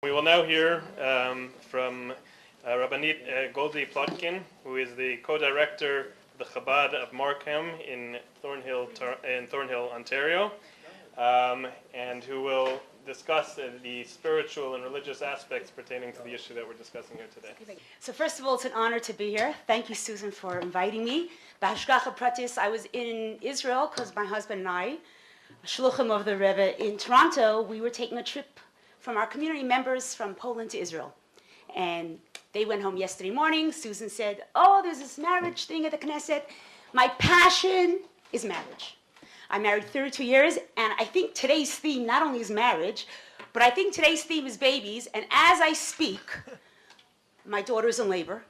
We will now hear from Rabbanit Golie Plotkin, who is the co-director of the Chabad of Markham in Thornhill, Ontario, and who will discuss the spiritual and religious aspects pertaining to the issue that we're discussing here today. So first of all, it's an honor to be here. Thank you, Susan, for inviting me. B'hashgacha pratis, I was in Israel because my husband and I, shluchim of the Rebbe in Toronto, we were taking a trip from our community members from Poland to Israel. And they went home yesterday morning. Susan said, oh, there's this marriage thing at the Knesset. My passion is marriage. I'm married 32 years, and I think today's theme not only is marriage, but I think today's theme is babies. And as I speak, my daughter's in labor.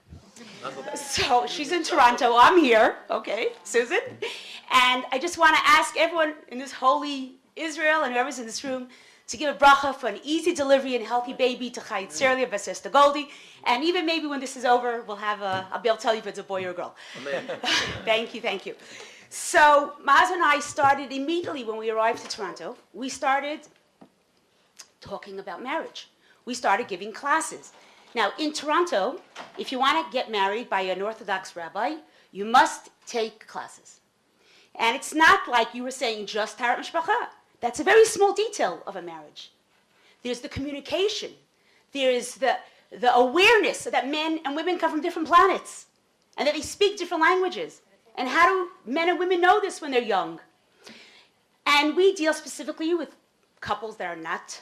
So she's in Toronto, I'm here, okay, Susan. And I just want to ask everyone in this holy Israel and whoever's in this room to give a bracha for an easy delivery and healthy baby to Chayit Serlia, Vasesta Goldie. And even maybe when this is over, I'll be able to tell you if it's a boy or a girl. Thank you. So Maz and I started immediately when we arrived to Toronto. We started talking about marriage. We started giving classes. Now in Toronto, if you want to get married by an Orthodox rabbi, you must take classes. And it's not like you were saying just Tarat Mishpacha. That's a very small detail of a marriage. There's the communication. There's the awareness that men and women come from different planets and that they speak different languages. And how do men and women know this when they're young? And we deal specifically with couples that are not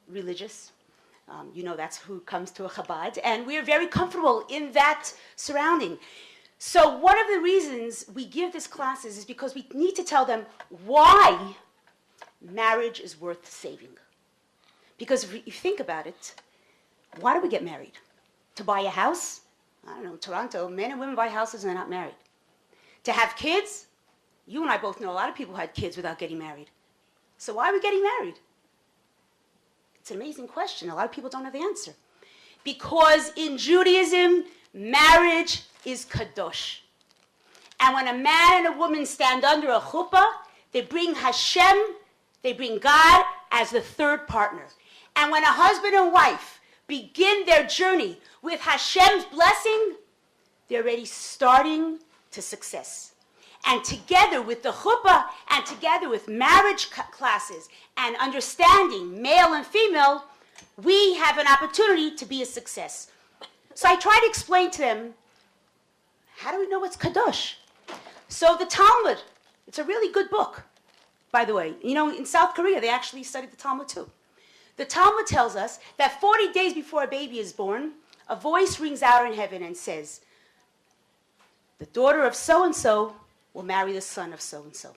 religious. That's who comes to a Chabad. And we're very comfortable in that surrounding. So one of the reasons we give these classes is because we need to tell them why marriage is worth saving. Because if you think about it, why do we get married? To buy a house? I don't know, in Toronto, men and women buy houses and they're not married. To have kids? You and I both know a lot of people who had kids without getting married. So why are we getting married? It's an amazing question. A lot of people don't know the answer. Because in Judaism, marriage is kadosh. And when a man and a woman stand under a chuppah, they bring Hashem, they bring God as the third partner. And when a husband and wife begin their journey with Hashem's blessing, they're already starting to success. And together with the chuppah and together with marriage classes and understanding male and female, we have an opportunity to be a success. So I try to explain to them, how do we know what's kadosh? So the Talmud, it's a really good book, by the way. In South Korea, they actually studied the Talmud too. The Talmud tells us that 40 days before a baby is born, a voice rings out in heaven and says, the daughter of so-and-so will marry the son of so-and-so.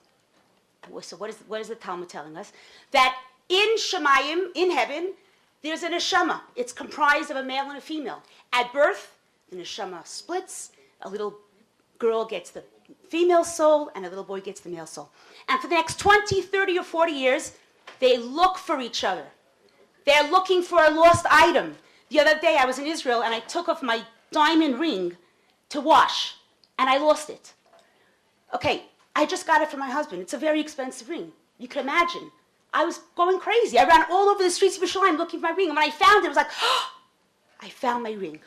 So what is the Talmud telling us? That in Shemayim, in heaven, there's a neshama. It's comprised of a male and a female. At birth, the neshama splits. A little girl gets the female soul, and a little boy gets the male soul. And for the next 20, 30, or 40 years, they look for each other. They're looking for a lost item. The other day, I was in Israel, and I took off my diamond ring to wash, and I lost it. Okay, I just got it from my husband. It's a very expensive ring. You can imagine. I was going crazy. I ran all over the streets of Yerushalayim looking for my ring, and when I found it, I was like, oh, I found my ring.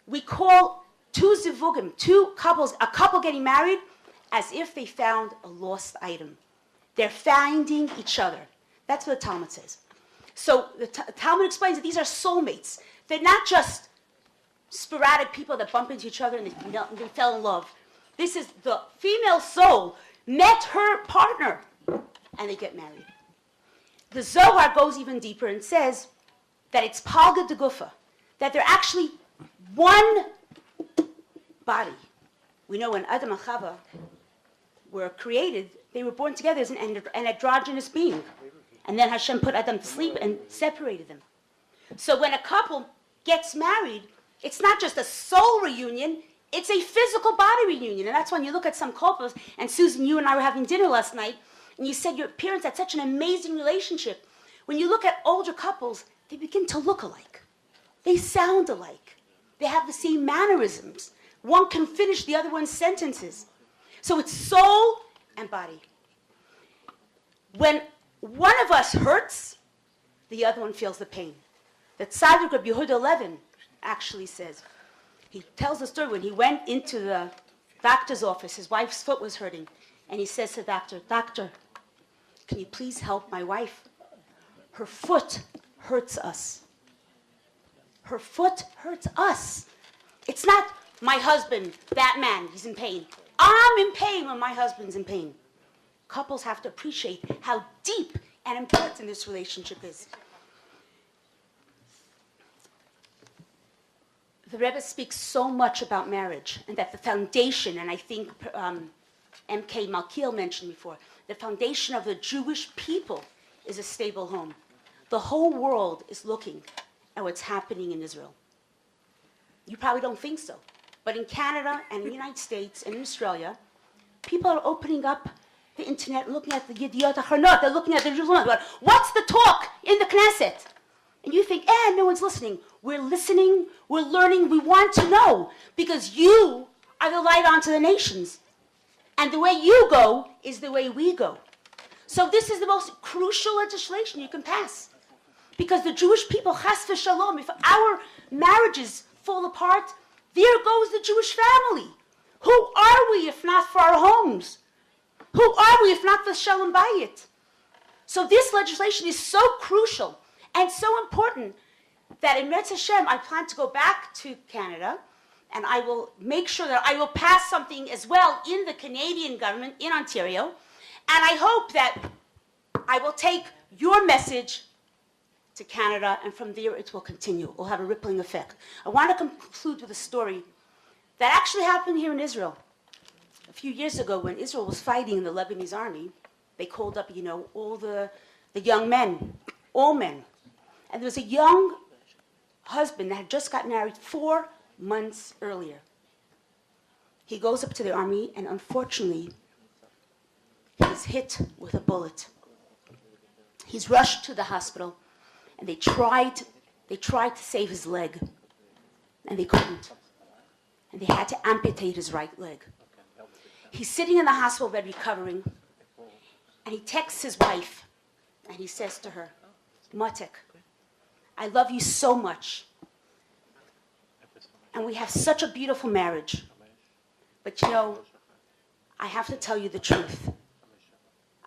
We call two zivugim, two couples, a couple getting married, as if they found a lost item. They're finding each other. That's what the Talmud says. So the Talmud explains that these are soulmates. They're not just sporadic people that bump into each other and they fell in love. This is the female soul met her partner and they get married. The Zohar goes even deeper and says that it's palga de gufa, that they're actually one body. We know when Adam and Chava were created, they were born together as an androgynous being. And then Hashem put Adam to sleep and separated them. So when a couple gets married, it's not just a soul reunion, it's a physical body reunion. And that's when you look at some couples, and Susan, you and I were having dinner last night, and you said your parents had such an amazing relationship. When you look at older couples, they begin to look alike. They sound alike. They have the same mannerisms. One can finish the other one's sentences. So it's soul and body. When one of us hurts, the other one feels the pain. that Tzaddik Rabbi Yehuda Levin actually says. He tells the story when he went into the doctor's office, his wife's foot was hurting, and he says to the doctor, "Doctor, can you please help my wife? Her foot hurts us. Her foot hurts us. It's not my husband, that man, he's in pain. I'm in pain when my husband's in pain." Couples have to appreciate how deep and important this relationship is. The Rebbe speaks so much about marriage and that the foundation, and I think M.K. Malkiel mentioned before, the foundation of the Jewish people is a stable home. The whole world is looking at what's happening in Israel. You probably don't think so, but in Canada and in the United States and in Australia, people are opening up the internet, looking at the Yediot Acharnot, they're looking at the Jerusalem, what's the talk in the Knesset? And you think, no one's listening. We're listening, we're learning, we want to know, because you are the light onto the nations. And the way you go is the way we go. So this is the most crucial legislation you can pass. Because the Jewish people, chas v'shalom, if our marriages fall apart, there goes the Jewish family. Who are we if not for our homes? Who are we if not for Shalom Bayit? So this legislation is so crucial and so important that in Metz Hashem, I plan to go back to Canada, and I will make sure that I will pass something as well in the Canadian government in Ontario, and I hope that I will take your message to Canada, and from there it will continue. It will have a rippling effect. I want to conclude with a story that actually happened here in Israel. A few years ago, when Israel was fighting in the Lebanese army, they called up, all the young men, all men. And there was a young husband that had just got married 4 months earlier. He goes up to the army, and unfortunately, he's hit with a bullet. He's rushed to the hospital, and they tried to save his leg, and they couldn't. And they had to amputate his right leg. He's sitting in the hospital bed recovering, and he texts his wife, and he says to her, "Matek, I love you so much, and we have such a beautiful marriage, but I have to tell you the truth.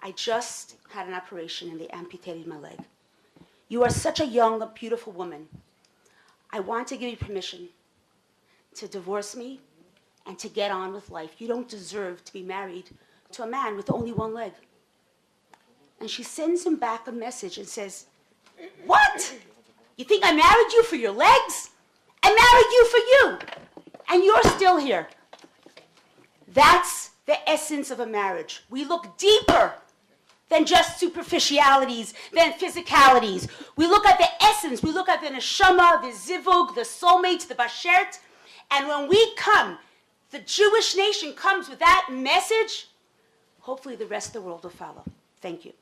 I just had an operation and they amputated my leg. You are such a young, beautiful woman. I want to give you permission to divorce me and to get on with life. You don't deserve to be married to a man with only one leg." And she sends him back a message and says, "What? You think I married you for your legs? I married you for you, and you're still here." That's the essence of a marriage. We look deeper than just superficialities, than physicalities. We look at the essence. We look at the neshama, the zivug, the soulmate, the bashert. And when we come, the Jewish nation comes with that message, hopefully the rest of the world will follow. Thank you.